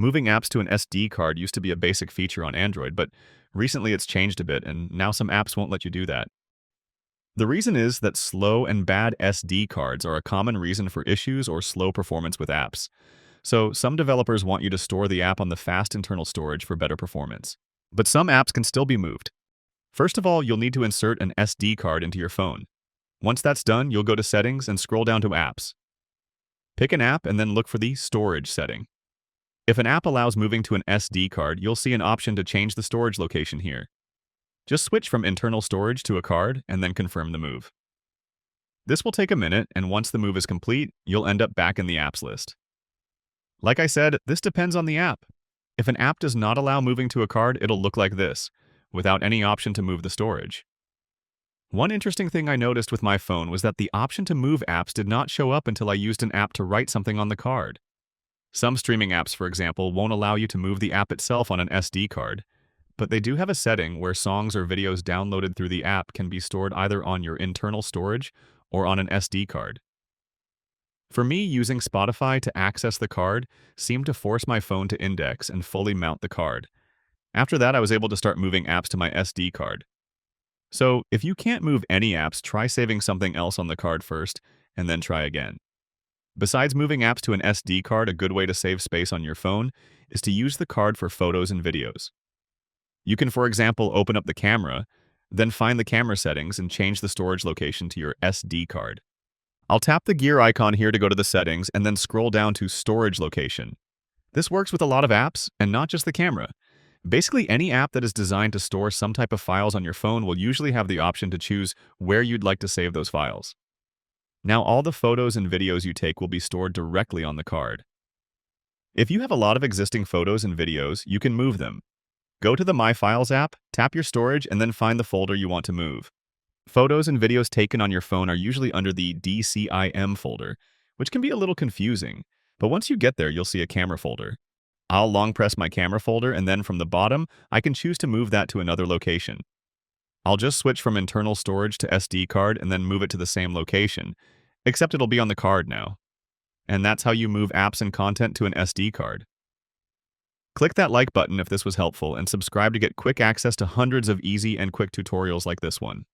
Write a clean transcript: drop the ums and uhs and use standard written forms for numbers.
Moving apps to an SD card used to be a basic feature on Android, but recently it's changed a bit, and now some apps won't let you do that. The reason is that slow and bad SD cards are a common reason for issues or slow performance with apps. So some developers want you to store the app on the fast internal storage for better performance. But some apps can still be moved. First of all, you'll need to insert an SD card into your phone. Once that's done, you'll go to Settings and scroll down to Apps. Pick an app and then look for the Storage setting. If an app allows moving to an SD card, you'll see an option to change the storage location here. Just switch from internal storage to a card and then confirm the move. This will take a minute, and once the move is complete, you'll end up back in the apps list. Like I said, this depends on the app. If an app does not allow moving to a card, it'll look like this, without any option to move the storage. One interesting thing I noticed with my phone was that the option to move apps did not show up until I used an app to write something on the card. Some streaming apps, for example, won't allow you to move the app itself on an SD card, but they do have a setting where songs or videos downloaded through the app can be stored either on your internal storage or on an SD card. For me, using Spotify to access the card seemed to force my phone to index and fully mount the card. After that, I was able to start moving apps to my SD card. So, if you can't move any apps, try saving something else on the card first, and then try again. Besides moving apps to an SD card, a good way to save space on your phone is to use the card for photos and videos. You can, for example, open up the camera, then find the camera settings and change the storage location to your SD card. I'll tap the gear icon here to go to the settings and then scroll down to storage location. This works with a lot of apps and not just the camera. Basically, any app that is designed to store some type of files on your phone will usually have the option to choose where you'd like to save those files. Now, all the photos and videos you take will be stored directly on the card. If you have a lot of existing photos and videos, you can move them. Go to the My Files app, tap your storage, and then find the folder you want to move. Photos and videos taken on your phone are usually under the DCIM folder, which can be a little confusing, but once you get there, you'll see a camera folder. I'll long press my camera folder, and then from the bottom, I can choose to move that to another location. I'll just switch from internal storage to SD card and then move it to the same location, except it'll be on the card now. And that's how you move apps and content to an SD card. Click that like button if this was helpful and subscribe to get quick access to hundreds of easy and quick tutorials like this one.